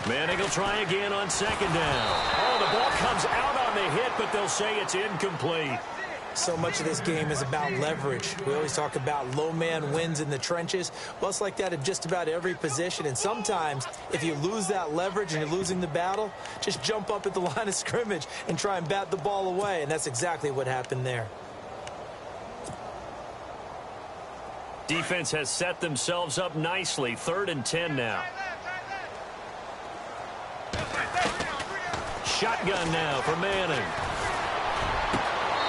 Manning will try again on second down. Oh, the ball comes out on the hit, but they'll say it's incomplete. So much of this game is about leverage. We always talk about low man wins in the trenches. Well, it's like that in just about every position. And sometimes, if you lose that leverage and you're losing the battle, just jump up at the line of scrimmage and try and bat the ball away. And that's exactly what happened there. Defense has set themselves up nicely. 3rd and 10 now. Shotgun now for Manning.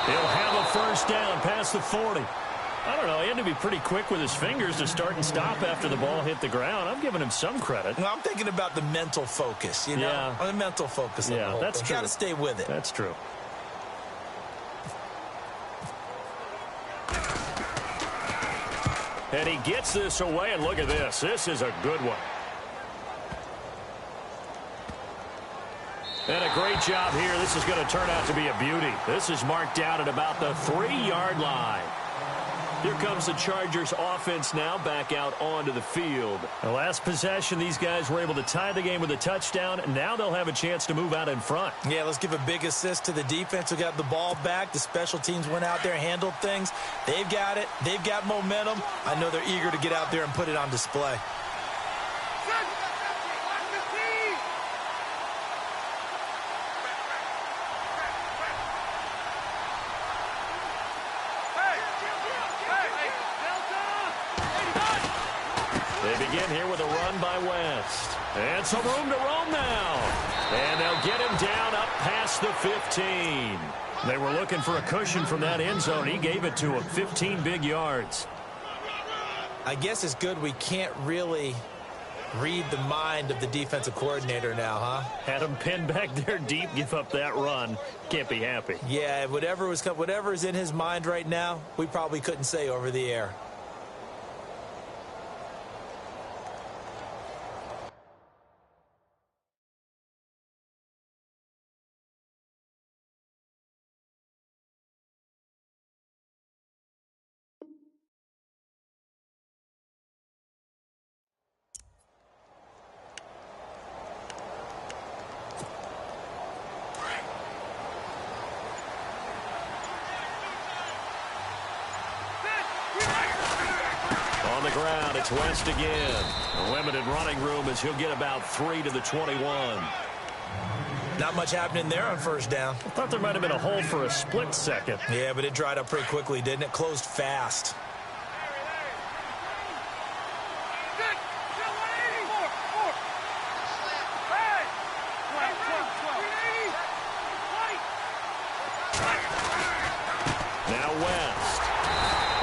He'll have a first down past the 40. I don't know. He had to be pretty quick with his fingers to start and stop after the ball hit the ground. I'm giving him some credit. Well, I'm thinking about the mental focus, you know? Yeah. The mental focus. Yeah, that's true. You got to stay with it. That's true. And he gets this away, and look at this. This is a good one. And a great job here. This is going to turn out to be a beauty. This is marked out at about the 3-yard line. Here comes the Chargers offense now back out onto the field. The last possession, these guys were able to tie the game with a touchdown, and now they'll have a chance to move out in front. Yeah, let's give a big assist to the defense who got the ball back. The special teams went out there and handled things. They've got it. They've got momentum. I know they're eager to get out there and put it on display. They begin here with a run by West. And some room to roam now. And they'll get him down up past the 15. They were looking for a cushion from that end zone. He gave it to him. 15 big yards. I guess it's good we can't really read the mind of the defensive coordinator now, huh? Had him pinned back there deep, give up that run. Can't be happy. Yeah, whatever is in his mind right now, we probably couldn't say over the air. On the ground, it's West again. A limited running room as he'll get about 3 to the 21. Not much happening there on first down. I thought there might have been a hole for a split second. Yeah, but it dried up pretty quickly, didn't it? Closed fast. Now West.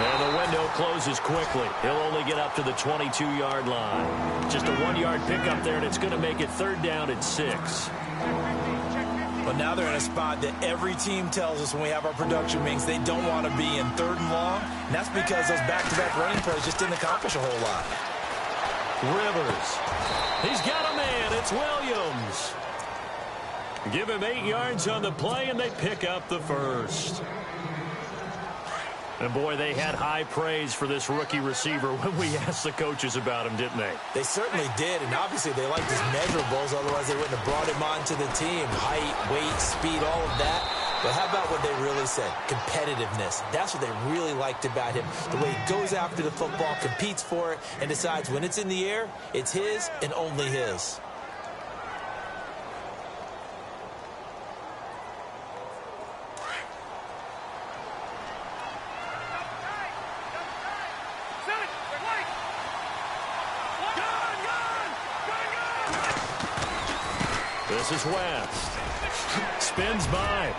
And the window closes quickly. He'll only get up to the 22-yard line. Just a 1-yard pickup there, and it's going to make it 3rd down and 6. But now they're in a spot that every team tells us when we have our production meetings they don't want to be in 3rd and long. And that's because those back-to-back running plays just didn't accomplish a whole lot. Rivers. He's got a man. It's Williams. Give him 8 yards on the play, and they pick up the first. And, boy, they had high praise for this rookie receiver when we asked the coaches about him, didn't they? They certainly did, and obviously they liked his measurables, otherwise they wouldn't have brought him onto the team. Height, weight, speed, all of that. But how about what they really said? Competitiveness. That's what they really liked about him. The way he goes after the football, competes for it, and decides when it's in the air, it's his and only his. This is West. Spins by.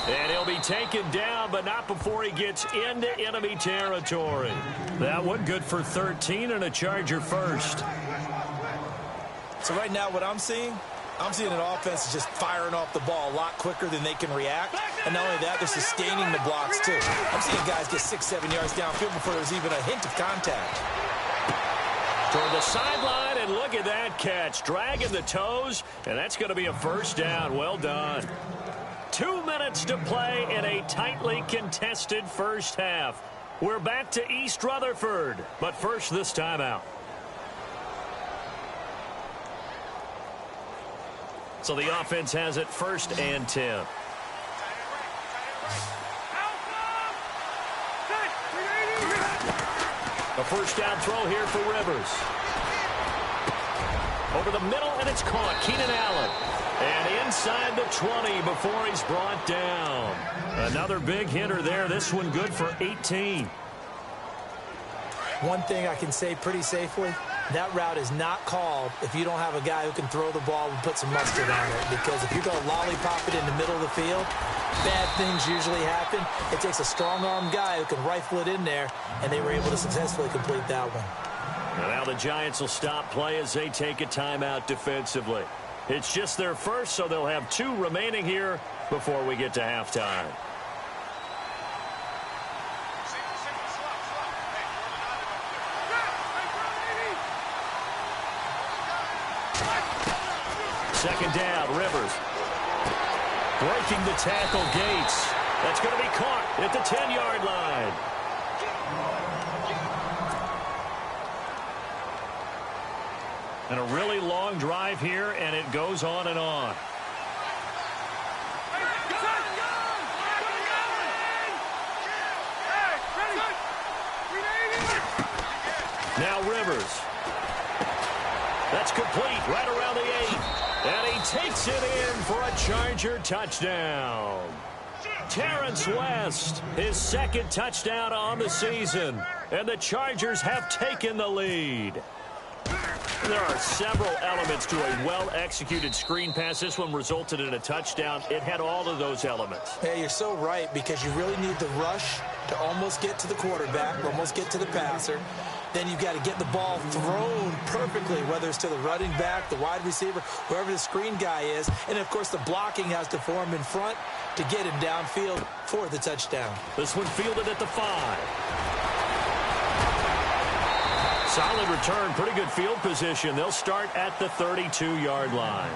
And he'll be taken down, but not before he gets into enemy territory. That one good for 13 and a Charger first. So right now what I'm seeing an offense is just firing off the ball a lot quicker than they can react. And not only that, they're sustaining the blocks too. I'm seeing guys get 6-7 yards downfield before there's even a hint of contact. Toward the sideline, and look at that catch. Dragging the toes, and that's going to be a first down. Well done. 2 minutes to play in a tightly contested first half. We're back to East Rutherford, but first this timeout. So the offense has it 1st and 10. A first down throw here for Rivers. Over the middle, and it's caught. Keenan Allen. And inside the 20 before he's brought down. Another big hitter there. This one good for 18. One thing I can say pretty safely, that route is not called if you don't have a guy who can throw the ball and put some mustard on it. Because if you're going to lollipop it in the middle of the field, bad things usually happen. It takes a strong-armed guy who can rifle it in there, and they were able to successfully complete that one. And now the Giants will stop play as they take a timeout defensively. It's just their first, so they'll have 2 remaining here before we get to halftime. Second down, Rivers. Breaking the tackle, Gates. That's going to be caught at the 10-yard line. And a really long drive here, and it goes on and on. Now Rivers. That's complete right around the 8. And he takes it in for a Charger touchdown. Terrence West, his 2nd touchdown on the season. And the Chargers have taken the lead. There are several elements to a well-executed screen pass. This one resulted in a touchdown. It had all of those elements. Yeah, you're so right, because you really need the rush to almost get to the quarterback, almost get to the passer. Then you've got to get the ball thrown perfectly, whether it's to the running back, the wide receiver, whoever the screen guy is. And, of course, the blocking has to form in front to get him downfield for the touchdown. This one fielded at the 5. Solid return, pretty good field position. They'll start at the 32-yard line.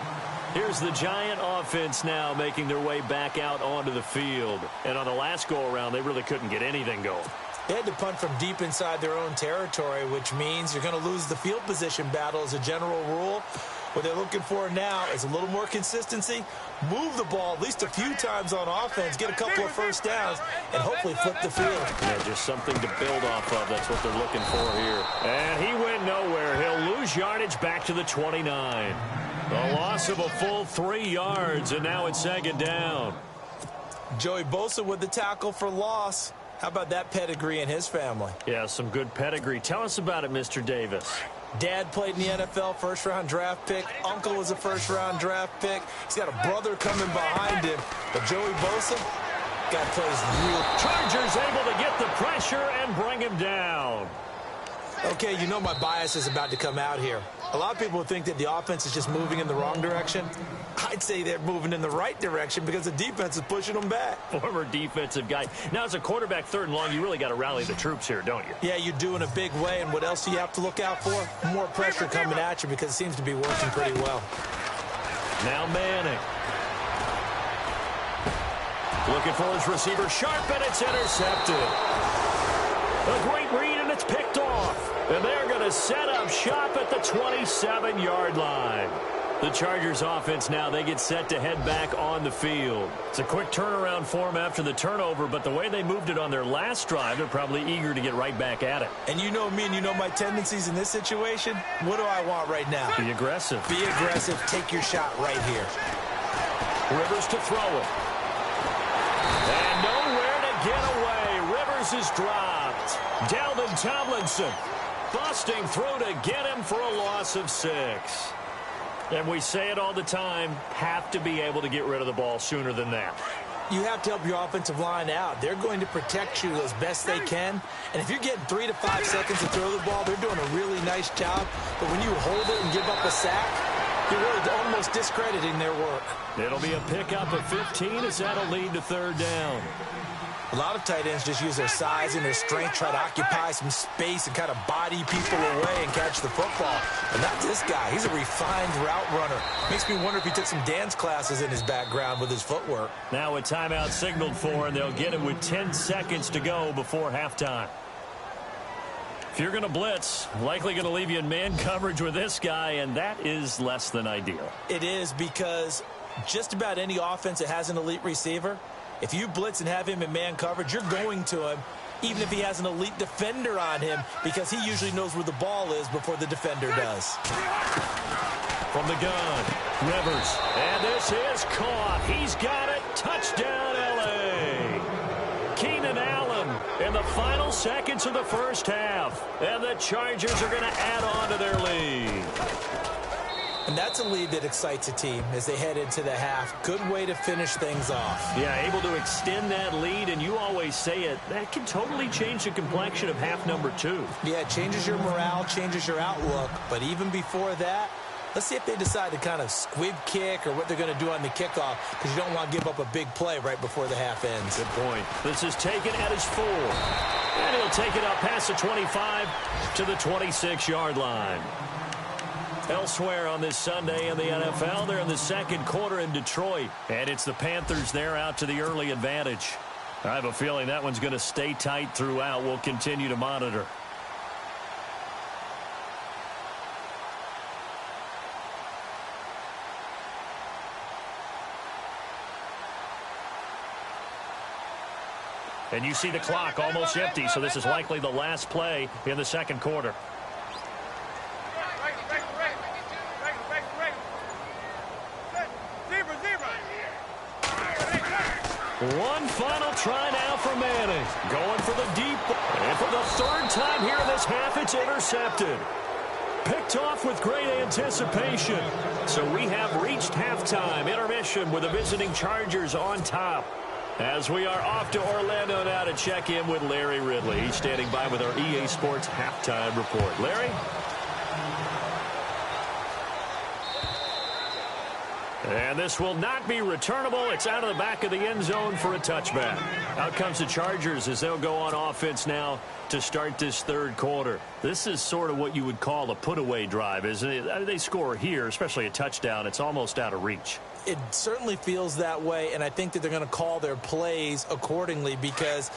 Here's the Giant offense now making their way back out onto the field. And on the last go-around, they really couldn't get anything going. They had to punt from deep inside their own territory, which means you're going to lose the field position battle as a general rule. What they're looking for now is a little more consistency, move the ball at least a few times on offense, get a couple of first downs, and hopefully flip the field. Yeah, just something to build off of. That's what they're looking for here. And he went nowhere. He'll lose yardage back to the 29. A loss of a full 3 yards, and now it's 2nd down. Joey Bosa with the tackle for loss. How about that pedigree in his family? Yeah, some good pedigree. Tell us about it, Mr. Davis. Dad played in the NFL, first-round draft pick. Uncle was a first-round draft pick. He's got a brother coming behind him. But Joey Bosa, guy plays real. Chargers able to get the pressure and bring him down. Okay, you know my bias is about to come out here. A lot of people think that the offense is just moving in the wrong direction. I'd say they're moving in the right direction because the defense is pushing them back. Former defensive guy. Now, as a quarterback 3rd and long, you really got to rally the troops here, don't you? Yeah, you do in a big way. And what else do you have to look out for? More pressure coming at you because it seems to be working pretty well. Now Manning. Looking for his receiver. Sharp, and it's intercepted. A great read, and it's picked off. And they're going to set up shop at the 27-yard line. The Chargers offense now, they get set to head back on the field. It's a quick turnaround for them after the turnover, but the way they moved it on their last drive, they're probably eager to get right back at it. And you know me and you know my tendencies in this situation. What do I want right now? Be aggressive. Be aggressive. Take your shot right here. Rivers to throw it. And nowhere to get away. Rivers is dropped. Dalvin Tomlinson busting through to get him for a loss of 6. And we say it all the time, have to be able to get rid of the ball sooner than that. You have to help your offensive line out. They're going to protect you as best they can. And if you're getting 3 to 5 seconds to throw the ball, they're doing a really nice job. But when you hold it and give up a sack, you're really almost discrediting their work. It'll be a pickup of 15 as that'll lead to 3rd down. A lot of tight ends just use their size and their strength, try to occupy some space and kind of body people away and catch the football. But not this guy. He's a refined route runner. Makes me wonder if he took some dance classes in his background with his footwork. Now a timeout signaled for, and they'll get it with 10 seconds to go before halftime. If you're going to blitz, likely going to leave you in man coverage with this guy, and that is less than ideal. It is, because just about any offense that has an elite receiver, if you blitz and have him in man coverage, you're going to him, even if he has an elite defender on him, because he usually knows where the ball is before the defender does. From the gun, Rivers, and this is caught. He's got it. Touchdown, L.A. Keenan Allen in the final seconds of the first half, and the Chargers are going to add on to their lead. And that's a lead that excites a team as they head into the half. Good way to finish things off. Yeah, able to extend that lead, and you always say it, that can totally change the complexion of half number 2. Yeah, it changes your morale, changes your outlook. But even before that, let's see if they decide to kind of squib kick or what they're going to do on the kickoff, because you don't want to give up a big play right before the half ends. Good point. This is taken at his 4. And he'll take it up past the 25 to the 26-yard line. Elsewhere on this Sunday in the NFL, they're in the second quarter in Detroit. And it's the Panthers there out to the early advantage. I have a feeling that one's going to stay tight throughout. We'll continue to monitor. And you see the clock almost empty, so this is likely the last play in the second quarter. One final try now for Manning. Going for the deep ball. And for the third time here in this half, it's intercepted. Picked off with great anticipation. So we have reached halftime. Intermission with the visiting Chargers on top. As we are off to Orlando now to check in with Larry Ridley. He's standing by with our EA Sports halftime report. Larry? And this will not be returnable. It's out of the back of the end zone for a touchback. Out comes the Chargers as they'll go on offense now to start this third quarter. This is sort of what you would call a put-away drive, isn't it? They score here, especially a touchdown. It's almost out of reach. It certainly feels that way, and I think that they're going to call their plays accordingly, because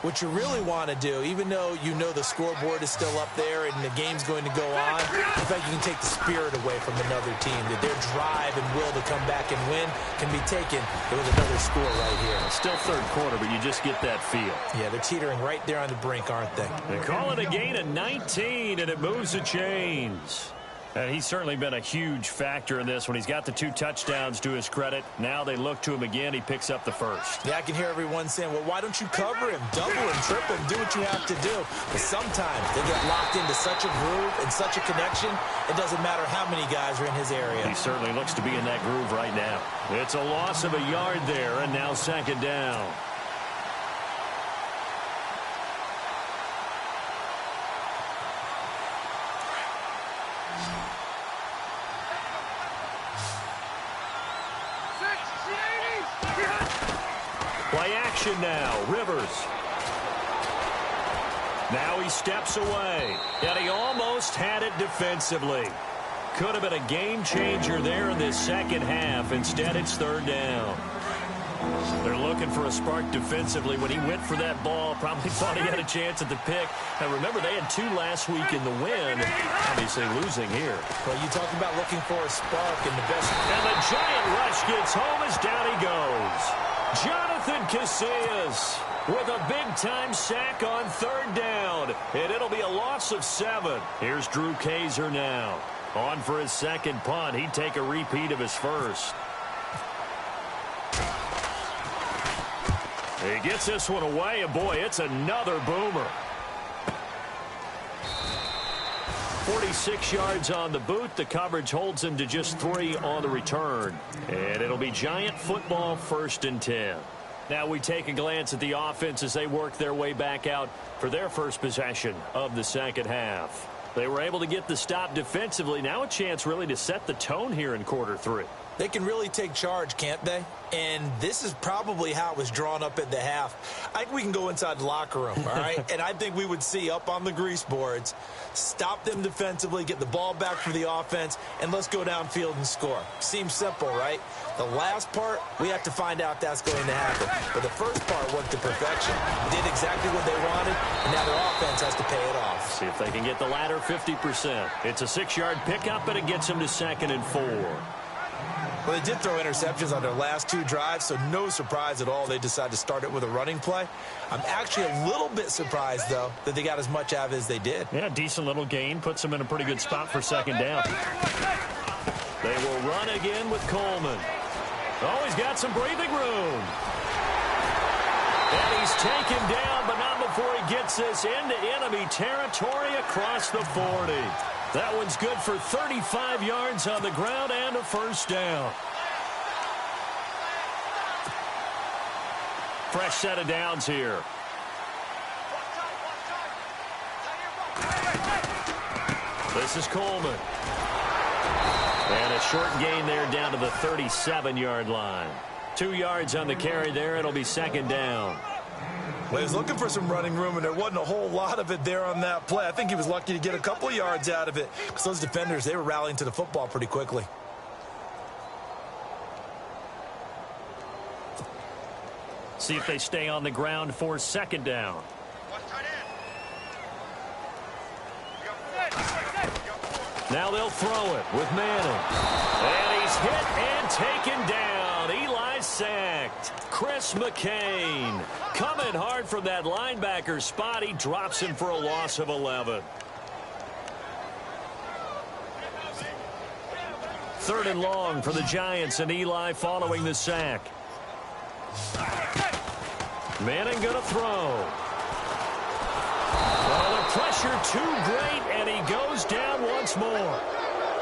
what you really want to do, even though you know the scoreboard is still up there and the game's going to go on, in fact, you can take the spirit away from another team, that their drive and will to come back and win can be taken with another score right here. Still third quarter, but you just get that feel. Yeah, they're teetering right there on the brink, aren't they? They call it a gain of 19, and it moves the chains. And he's certainly been a huge factor in this when he's got the 2 touchdowns to his credit. Now they look to him again. He picks up the first. Yeah, I can hear everyone saying, well, why don't you cover him, double him, triple him, do what you have to do. But sometimes they get locked into such a groove and such a connection, it doesn't matter how many guys are in his area. He certainly looks to be in that groove right now. It's a loss of a yard there, and now second down. Play action now. Rivers. Now he steps away. And he almost had it defensively. Could have been a game changer there in this second half. Instead, it's third down. They're looking for a spark defensively. When he went for that ball, probably thought he had a chance at the pick. And remember, they had 2 last week in the win. Obviously losing here. Well, you talk about looking for a spark and the best. And the giant rush gets home as down he goes. Jonathan Casillas with a big-time sack on third down. And it'll be a loss of 7. Here's Drew Kaiser now. On for his second punt. He'd take a repeat of his first. He gets this one away, and boy, it's another boomer. 46 yards on the boot. The coverage holds him to just 3 on the return. And it'll be Giant football, 1st and 10. Now we take a glance at the offense as they work their way back out for their first possession of the second half. They were able to get the stop defensively. Now a chance really to set the tone here in quarter 3. They can really take charge, can't they? And this is probably how it was drawn up at the half. I think we can go inside the locker room, all right? And I think we would see up on the grease boards, stop them defensively, get the ball back for the offense, and let's go downfield and score. Seems simple, right? The last part, we have to find out that's going to happen. But the first part worked to perfection. Did exactly what they wanted, and now their offense has to pay it off. See if they can get the latter 50%. It's a 6-yard pickup, and it gets them to 2nd and 4. Well, they did throw interceptions on their last 2 drives, so no surprise at all they decided to start it with a running play. I'm actually a little bit surprised, though, that they got as much out of it as they did. Yeah, decent little gain. Puts them in a pretty good spot for 2nd down. They will run again with Coleman. Oh, he's got some breathing room. And he's taken down, but not before he gets this into enemy territory across the 40. That one's good for 35 yards on the ground and a 1st down. Fresh set of downs here. This is Coleman. And a short gain there down to the 37-yard line. 2 yards on the carry there. It'll be 2nd down. Well, he was looking for some running room, and there wasn't a whole lot of it there on that play. I think he was lucky to get a couple of yards out of it because those defenders, they were rallying to the football pretty quickly. See if they stay on the ground for 2nd down. Now they'll throw it with Manning. And he's hit and taken down. Eli sacked. Chris McCain coming hard from that linebacker spot. He drops him for a loss of 11. 3rd and long for the Giants, and Eli following the sack. Manning going to throw. Oh, the pressure too great, and he goes down once more.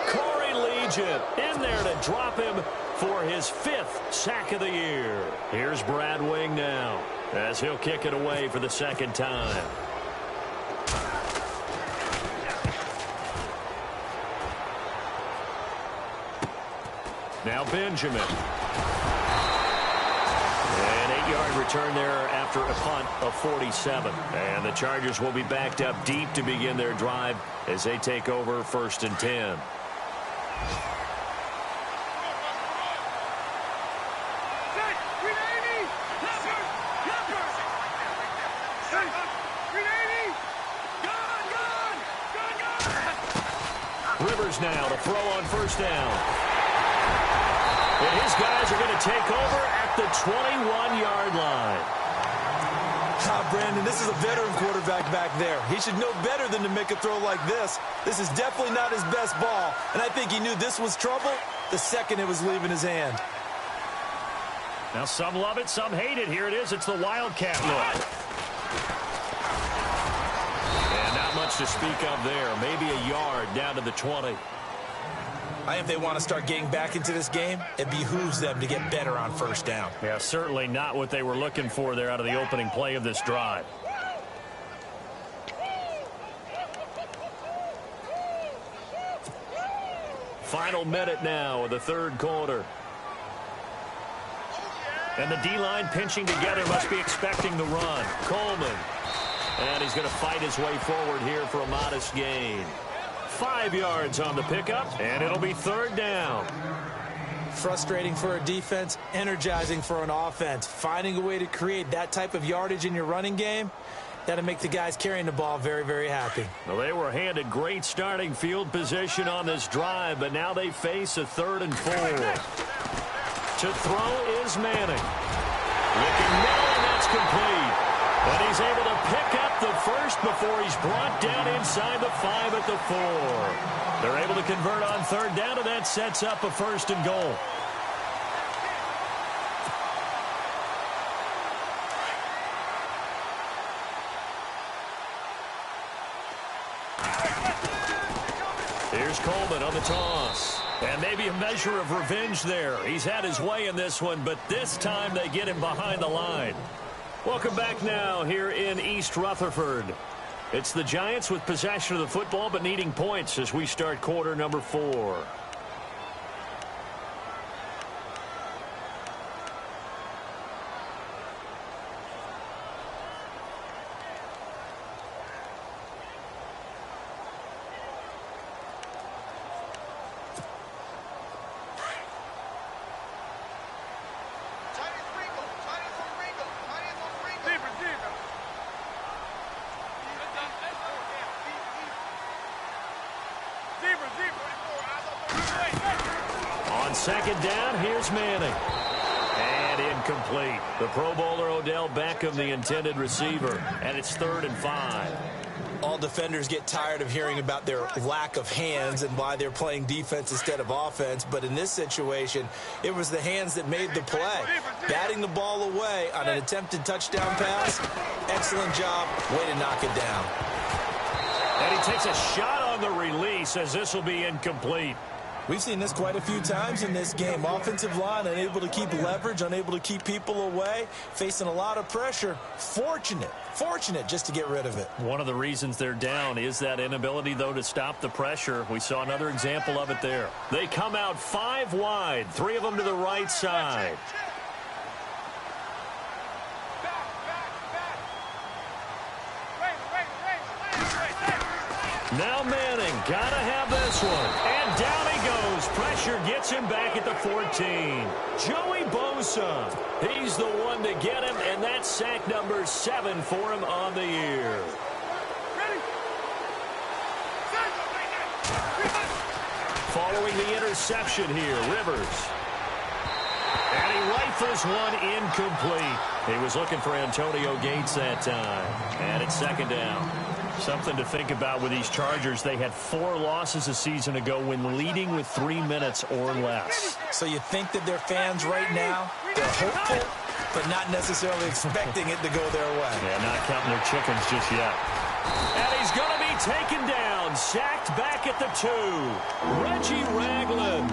Corey Legion in there to drop him for his 5th sack of the year. Here's Brad Wing now as he'll kick it away for the 2nd time. Now Benjamin. An 8-yard return there after a punt of 47. And the Chargers will be backed up deep to begin their drive as they take over 1st and 10. Rivers now to throw on 1st down. And his guys are going to take over at the 21-yard line. Brandon, this is a veteran quarterback back there. He should know better than to make a throw like this. This is definitely not his best ball, and I think he knew this was trouble the second it was leaving his hand. Now some love it, some hate it. Here it is. It's the Wildcat look. And not much to speak of there. Maybe a yard down to the 20. I think if they want to start getting back into this game, it behooves them to get better on 1st down. Yeah, certainly not what they were looking for there out of the opening play of this drive. Final minute now of the 3rd quarter. And the D-line pinching together, must be expecting the run. Coleman. And he's going to fight his way forward here for a modest gain. 5 yards on the pickup, and it'll be 3rd down. Frustrating for a defense, energizing for an offense. Finding a way to create that type of yardage in your running game, that'll make the guys carrying the ball very, very happy. Well, they were handed great starting field position on this drive, but now they face a 3rd and 4. To throw is Manning. Looking now, and that's complete. And he's able to pick up the first before he's brought down inside the 5 at the 4. They're able to convert on 3rd down, and that sets up a 1st and goal. Here's Coleman on the toss. And maybe a measure of revenge there. He's had his way in this one, but this time they get him behind the line. Welcome back now here in East Rutherford. It's the Giants with possession of the football but needing points as we start quarter number 4. On second down, here's Manning. And incomplete. The Pro Bowler Odell Beckham, the intended receiver. And it's 3rd and 5. All defenders get tired of hearing about their lack of hands and why they're playing defense instead of offense. But in this situation, it was the hands that made the play. Batting the ball away on an attempted touchdown pass. Excellent job. Way to knock it down. And he takes a shot on the release as this will be incomplete. We've seen this quite a few times in this game. Offensive line unable to keep leverage, unable to keep people away, facing a lot of pressure. Fortunate just to get rid of it. One of the reasons they're down is that inability, though, to stop the pressure. We saw another example of it there. They come out 5 wide, 3 of them to the right side. Now Manning, gotta have this one. And down he goes. Pressure gets him back at the 14. Joey Bosa, he's the one to get him, and that's sack number 7 for him on the year. Following the interception here, Rivers. And he rifles one incomplete. He was looking for Antonio Gates that time. And it's 2nd down. Something to think about with these Chargers. They had 4 losses a season ago when leading with 3 minutes or less. So you think that their fans right now, they're hopeful, but not necessarily expecting it to go their way. Yeah, not counting their chickens just yet. And he's going to be taken down, sacked back at the 2. Reggie Ragland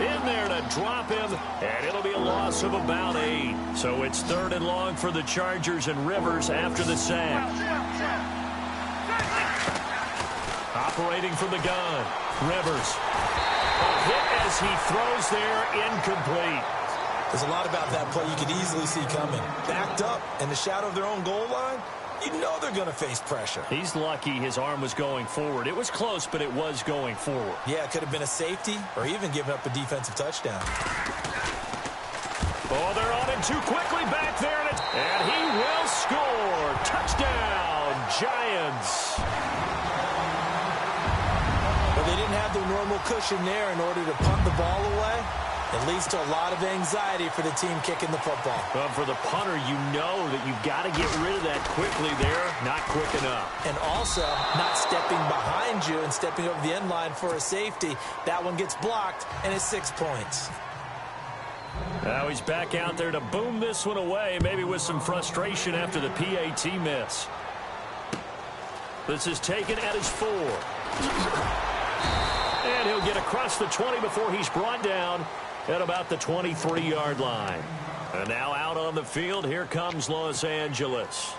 in there to drop him, and it'll be a loss of about 8. So it's 3rd and long for the Chargers and Rivers after the sack. Operating from the gun, Rivers. A hit as he throws there, incomplete. There's a lot about that play you could easily see coming. Backed up in the shadow of their own goal line, you know they're going to face pressure. He's lucky his arm was going forward. It was close, but it was going forward. Yeah, it could have been a safety or even given up a defensive touchdown. Oh, they're on him too quickly back there, and he will score. Touchdown, Giants. But they didn't have their normal cushion there in order to punt the ball away. It leads to a lot of anxiety for the team kicking the football. Well, for the punter, you know that you've got to get rid of that quickly there. Not quick enough. And also, not stepping behind you and stepping over the end line for a safety. That one gets blocked, and it's 6 points. Now he's back out there to boom this one away, maybe with some frustration after the PAT miss. This is taken at his 4. And he'll get across the 20 before he's brought down at about the 23-yard line. And now out on the field, here comes Los Angeles.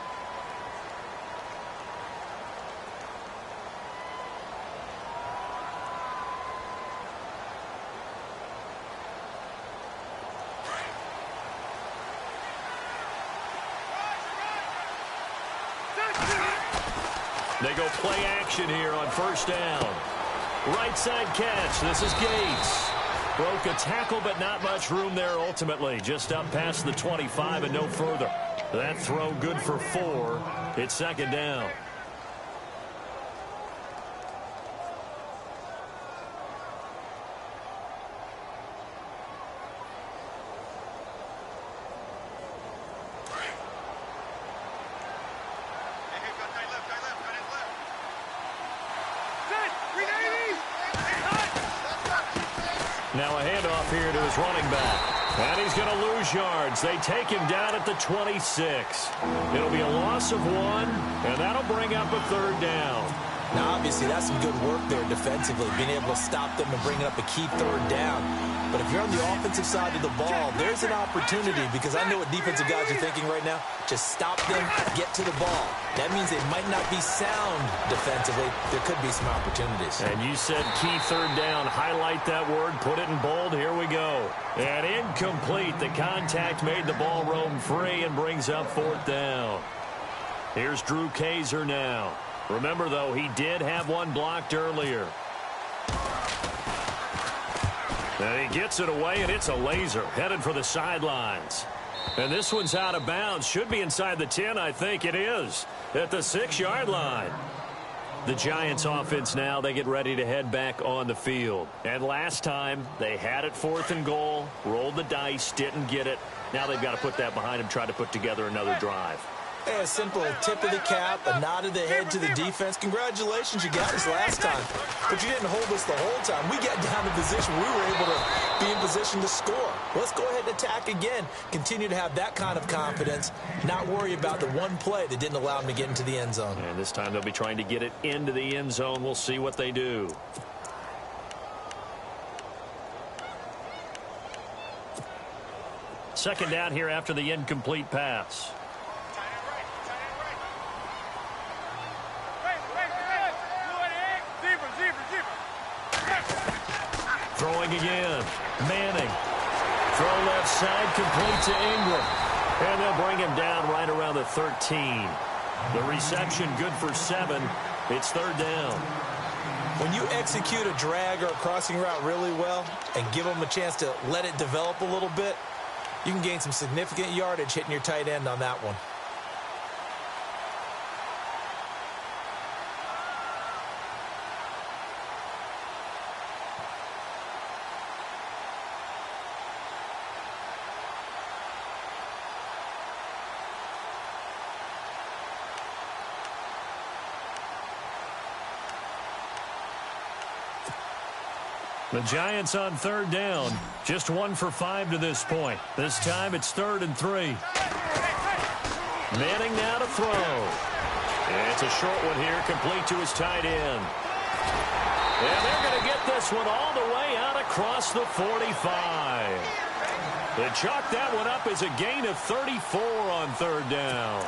They go play action here on 1st down. Right side catch. This is Gates. Broke a tackle, but not much room there ultimately. Just up past the 25 and no further. That throw good for 4. It's 2nd down. Now a handoff here to his running back. And he's going to lose yards. They take him down at the 26. It'll be a loss of 1, and that'll bring up a 3rd down. Now, obviously, that's some good work there defensively, being able to stop them and bring up a key 3rd down. But if you're on the offensive side of the ball, there's an opportunity, because I know what defensive guys are thinking right now. Just stop them, get to the ball. That means they might not be sound defensively. There could be some opportunities. And you said key 3rd down. Highlight that word. Put it in bold. Here we go. And incomplete. The contact made the ball roam free and brings up 4th down. Here's Drew Kaiser now. Remember, though, he did have one blocked earlier. And he gets it away, and it's a laser. Headed for the sidelines. And this one's out of bounds. Should be inside the 10, I think it is. At the 6-yard line. The Giants offense now, they get ready to head back on the field. And last time, they had it 4th and goal, rolled the dice, didn't get it. Now they've got to put that behind them, try to put together another drive. Hey, a simple tip of the cap, a nod of the head to the defense. Congratulations, you got us last time. But you didn't hold us the whole time. We got down to position. We were able to be in position to score. Let's go ahead and attack again. Continue to have that kind of confidence. Not worry about the one play that didn't allow them to get into the end zone. And this time they'll be trying to get it into the end zone. We'll see what they do. Second down here after the incomplete pass. Throwing again. Manning. Throw left side, complete to Ingram. And they'll bring him down right around the 13. The reception good for 7. It's 3rd down. When you execute a drag or a crossing route really well and give them a chance to let it develop a little bit, you can gain some significant yardage hitting your tight end on that one. The Giants on 3rd down. Just 1 for 5 to this point. This time it's 3rd and 3. Manning now to throw. It's a short one here, complete to his tight end. And they're going to get this one all the way out across the 45. They chalk that one up as a gain of 34 on 3rd down.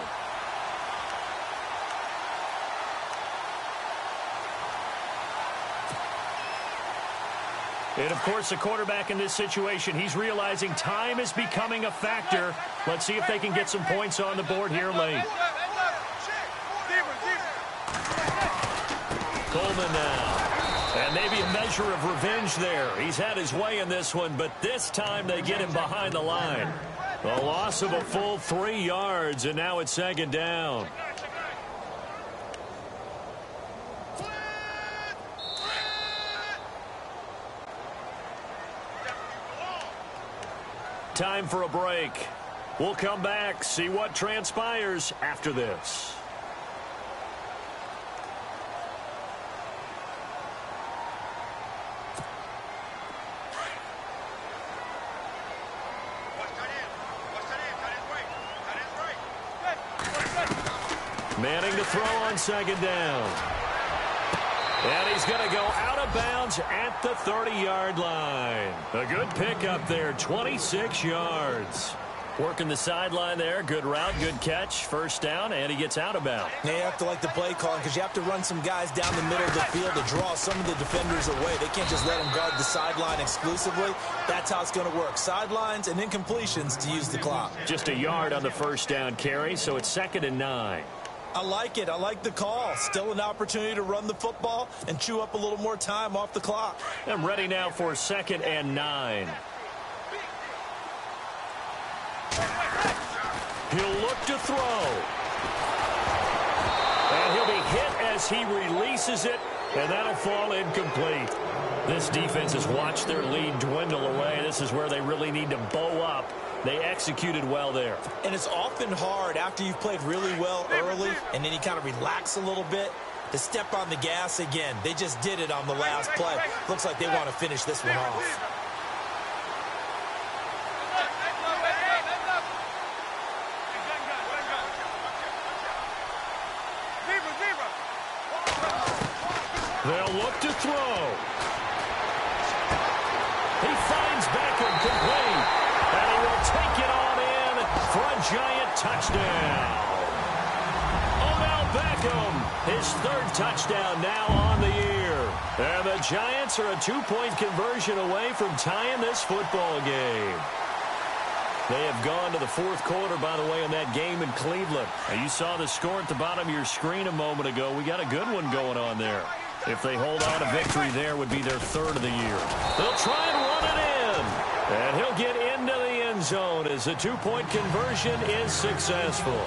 And, of course, the quarterback in this situation, he's realizing time is becoming a factor. Let's see if they can get some points on the board here late. Coleman now. And maybe a measure of revenge there. He's had his way in this one, but this time they get him behind the line. A loss of a full 3 yards, and now it's 2nd down. Time for a break. We'll come back, see what transpires after this. Manning to throw on 2nd down. And he's going to go out of bounds at the 30-yard line. A good pickup there, 26 yards. Working the sideline there. Good route, good catch. 1st down, and he gets out of bounds. Now you have to like the play calling because you have to run some guys down the middle of the field to draw some of the defenders away. They can't just let them guard the sideline exclusively. That's how it's going to work. Sidelines and incompletions to use the clock. Just a yard on the 1st down carry, so it's 2nd and 9. I like it. I like the call. Still an opportunity to run the football and chew up a little more time off the clock. I'm ready now for 2nd and 9. He'll look to throw. And he'll be hit as he releases it, and that'll fall incomplete. This defense has watched their lead dwindle away. This is where they really need to bow up. They executed well there. And it's often hard after you've played really well early and then you kind of relax a little bit to step on the gas again. They just did it on the last play. Looks like they want to finish this one off. They'll look to throw. He finds Beckham complete. And he will take it on in for a Giant touchdown. Odell Beckham, his 3rd touchdown now on the year. And the Giants are a 2-point conversion away from tying this football game. They have gone to the 4th quarter, by the way, in that game in Cleveland. And you saw the score at the bottom of your screen a moment ago. We got a good one going on there. If they hold on, a victory there would be their 3rd of the year. They'll try and run it in. And he'll get into the end zone as the 2-point conversion is successful.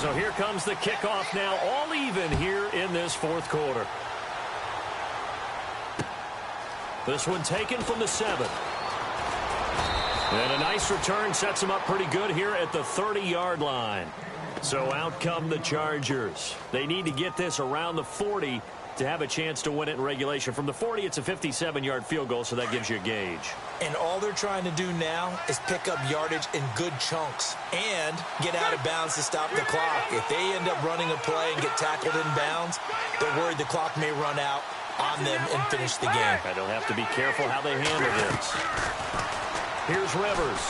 So here comes the kickoff now, all even here in this fourth quarter. This one taken from the 7. And a nice return sets them up pretty good here at the 30-yard line. So out come the Chargers. They need to get this around the 40 to have a chance to win it in regulation. From the 40, it's a 57-yard field goal, so that gives you a gauge. And all they're trying to do now is pick up yardage in good chunks and get out of bounds to stop the clock. If they end up running a play and get tackled in bounds, they're worried the clock may run out on them and finish the game. They'll have to be careful how they handle this. Here's Rivers.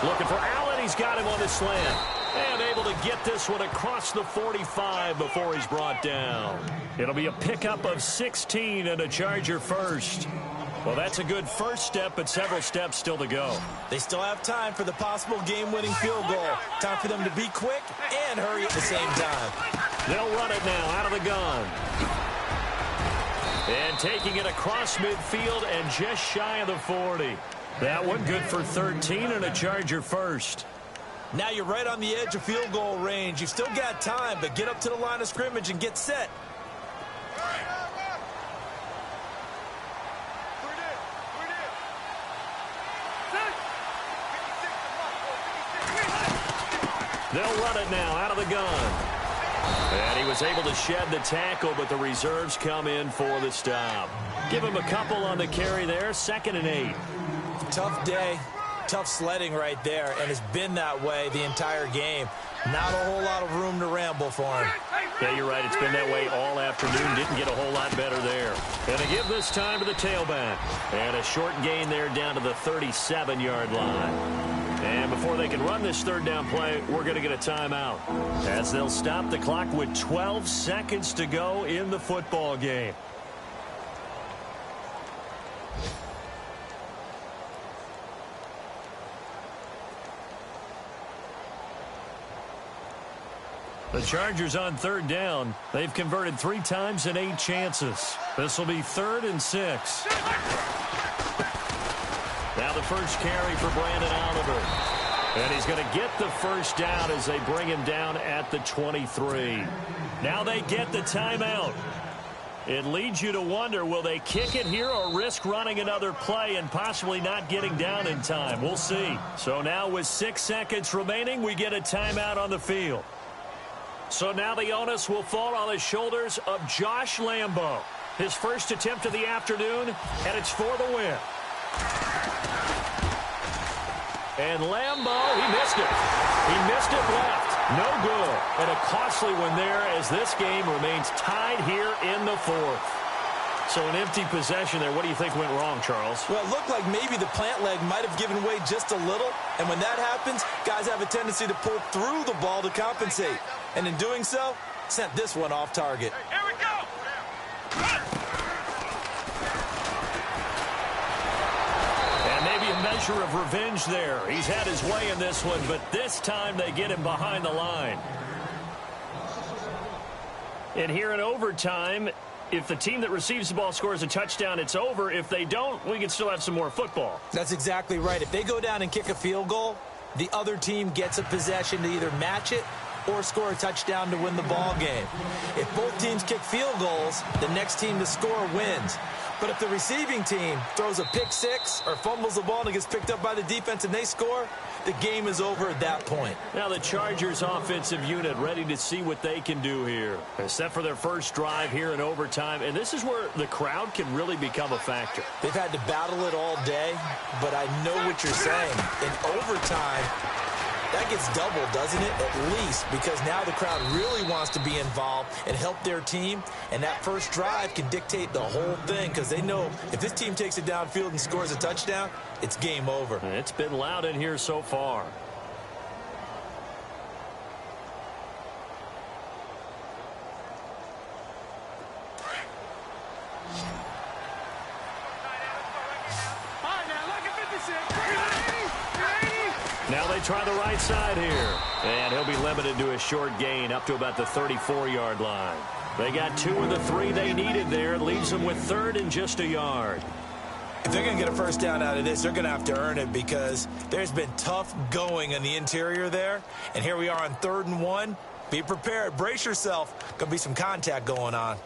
Looking for Allen. He's got him on the slant. And able to get this one across the 45 before he's brought down. It'll be a pickup of 16 and a Charger first. Well, that's a good first step, but several steps still to go. They still have time for the possible game-winning field goal. Time for them to be quick and hurry at the same time. They'll run it now out of the gun. And taking it across midfield and just shy of the 40. That one good for 13 and a Charger first. Now you're right on the edge of field goal range. You've still got time, but get up to the line of scrimmage and get set. They'll run it now out of the gun. And he was able to shed the tackle, but the reserves come in for the stop. Give him a couple on the carry there, 2nd and 8. Tough day. Tough sledding right there, and it's been that way the entire game. Not a whole lot of room to ramble for him. Yeah, you're right. It's been that way all afternoon. Didn't get a whole lot better there. And to give this time to the tailback. And a short gain there down to the 37-yard line. And before they can run this third down play, we're going to get a timeout, as they'll stop the clock with 12 seconds to go in the football game. The Chargers on third down. They've converted 3 times in 8 chances. This will be 3rd and 6. Now the first carry for Brandon Oliver. And he's going to get the first down as they bring him down at the 23. Now they get the timeout. It leads you to wonder, will they kick it here or risk running another play and possibly not getting down in time? We'll see. So now with 6 seconds remaining, we get a timeout on the field. So now the onus will fall on the shoulders of Josh Lambo. His first attempt of the afternoon, and it's for the win. And Lambo, he missed it. He missed it left. No good. And a costly one there as this game remains tied here in the 4th. So an empty possession there. What do you think went wrong, Charles? Well, it looked like maybe the plant leg might have given way just a little. And when that happens, guys have a tendency to pull through the ball to compensate. And in doing so, sent this one off target. Here we go! And maybe a measure of revenge there. He's had his way in this one, but this time they get him behind the line. And here in overtime, if the team that receives the ball scores a touchdown, it's over. If they don't, we can still have some more football. That's exactly right. If they go down and kick a field goal, the other team gets a possession to either match it or score a touchdown to win the ball game. If both teams kick field goals, the next team to score wins. But if the receiving team throws a pick six or fumbles the ball and it gets picked up by the defense and they score, the game is over at that point. Now the Chargers offensive unit ready to see what they can do here. Set for their first drive here in overtime, and this is where the crowd can really become a factor. They've had to battle it all day, but I know what you're saying. In overtime, that gets doubled, doesn't it? At least, because now the crowd really wants to be involved and help their team, and that first drive can dictate the whole thing because they know if this team takes it downfield and scores a touchdown, it's game over. It's been loud in here so far. Now they try the right side here. And he'll be limited to a short gain up to about the 34-yard line. They got 2 of the 3 they needed there. It leaves them with 3rd and just a yard. If they're going to get a first down out of this, they're going to have to earn it because there's been tough going in the interior there. And here we are on 3rd and 1. Be prepared. Brace yourself. Going to be some contact going on.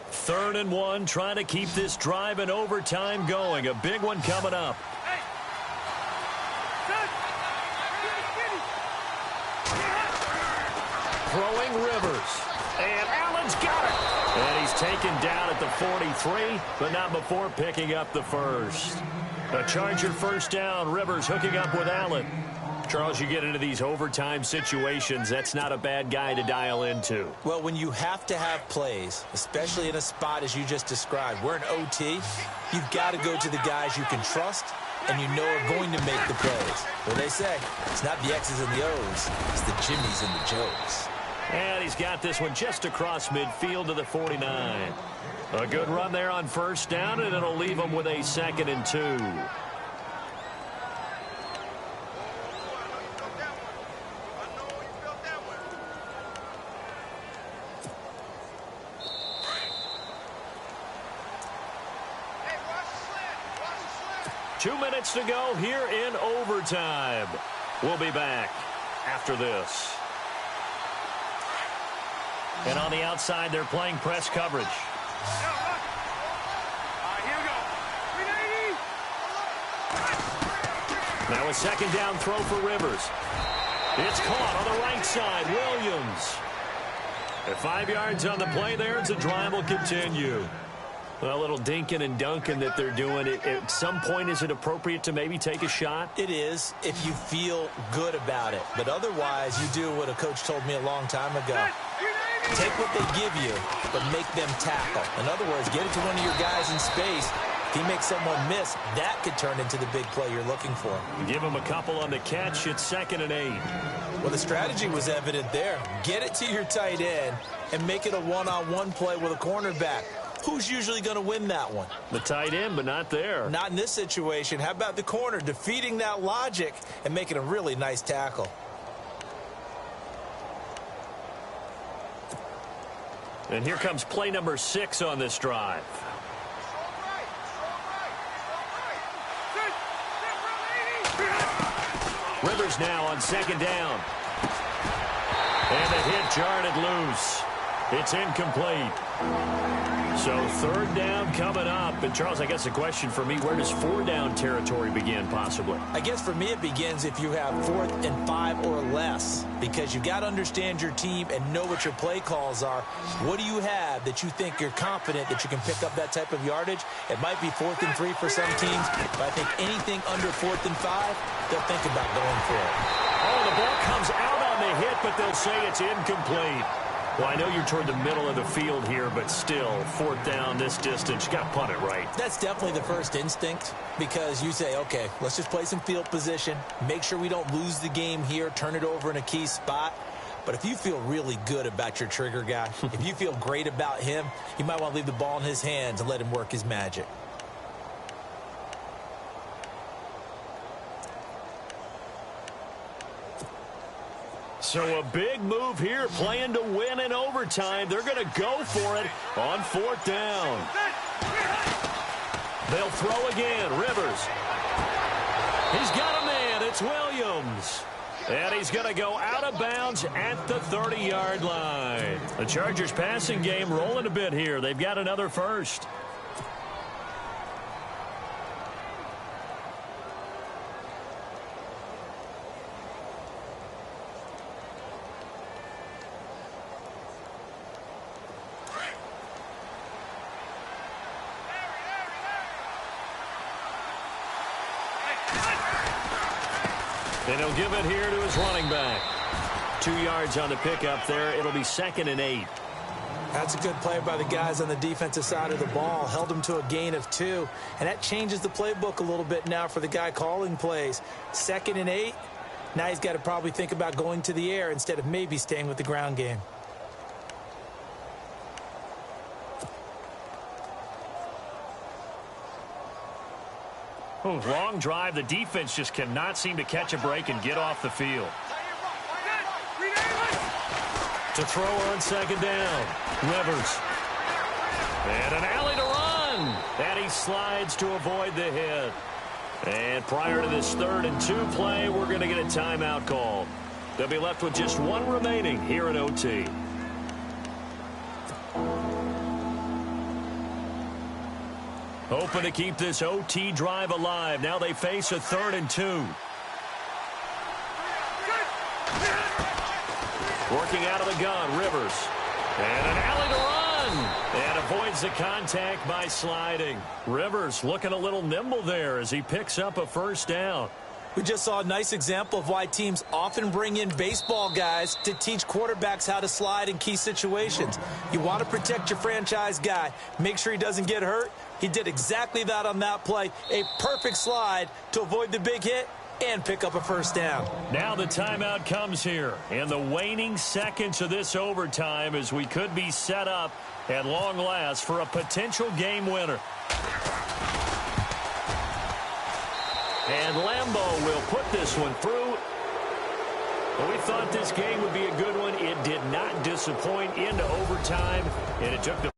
Third and 1, trying to keep this drive in overtime going. A big one coming up. Throwing Rivers. And Allen's got it. And he's taken down at the 43, but not before picking up the first. A Charger first down. Rivers hooking up with Allen. Charles, you get into these overtime situations, that's not a bad guy to dial into. Well, when you have to have plays, especially in a spot as you just described, we're in OT, you've got to go to the guys you can trust and you know are going to make the plays. What they say, it's not the X's and the O's, it's the Jimmies and the Joes. And he's got this one just across midfield to the 49. A good run there on first down, and it'll leave him with a 2nd and 2. Two minutes to go here in overtime. We'll be back after this. And on the outside, they're playing press coverage. Now a 2nd down throw for Rivers. It's caught on the right side. Williams. At 5 yards on the play there, as the drive will continue. A little dinking and dunking that they're doing. At some point, is it appropriate to maybe take a shot? It is if you feel good about it. But otherwise, you do what a coach told me a long time ago. Take what they give you, but make them tackle. In other words, get it to one of your guys in space. If he makes someone miss, that could turn into the big play you're looking for. Give him a couple on the catch. It's 2nd and 8. Well, the strategy was evident there. Get it to your tight end and make it a one-on-one play with a cornerback. Who's usually going to win that one? The tight end, but not there. Not in this situation. How about the corner defeating that logic and making a really nice tackle? And here comes play number 6 on this drive. Rivers now on 2nd down. And the hit jarred it loose. It's incomplete. So 3rd down coming up. And, Charles, I guess the question for me, where does 4-down territory begin possibly? I guess for me it begins if you have 4th and 5 or less, because you've got to understand your team and know what your play calls are. What do you have that you think you're confident that you can pick up that type of yardage? It might be 4th and 3 for some teams, but I think anything under 4th and 5, they'll think about going for it. Oh, the ball comes out on the hit, but they'll say it's incomplete. Well, I know you're toward the middle of the field here, but still, 4th down this distance, you got to punt it right. That's definitely the first instinct, because you say, okay, let's just play some field position, make sure we don't lose the game here, turn it over in a key spot. But if you feel really good about your trigger guy, if you feel great about him, you might want to leave the ball in his hands and let him work his magic. So a big move here, playing to win in overtime. They're going to go for it on 4th down. They'll throw again. Rivers. He's got a man. It's Williams. And he's going to go out of bounds at the 30-yard line. The Chargers passing game rolling a bit here. They've got another first. And he'll give it here to his running back. 2 yards on the pickup there. It'll be 2nd and 8. That's a good play by the guys on the defensive side of the ball. Held them to a gain of 2. And that changes the playbook a little bit now for the guy calling plays. 2nd and 8. Now he's got to probably think about going to the air instead of maybe staying with the ground game. Long drive. The defense just cannot seem to catch a break and get off the field. To throw on second down. Rivers. And an alley to run. And he slides to avoid the hit. And prior to this 3rd and 2 play, we're going to get a timeout call. They'll be left with just one remaining here in OT. Hoping to keep this OT drive alive. Now they face a 3rd and 2. Working out of the gun, Rivers. And an alley to run. And avoids the contact by sliding. Rivers looking a little nimble there as he picks up a 1st down. We just saw a nice example of why teams often bring in baseball guys to teach quarterbacks how to slide in key situations. You want to protect your franchise guy. Make sure he doesn't get hurt. He did exactly that on that play. A perfect slide to avoid the big hit and pick up a 1st down. Now the timeout comes here in the waning seconds of this overtime as we could be set up at long last for a potential game winner. And Lambeau will put this one through. We thought this game would be a good one. It did not disappoint into overtime, and it took the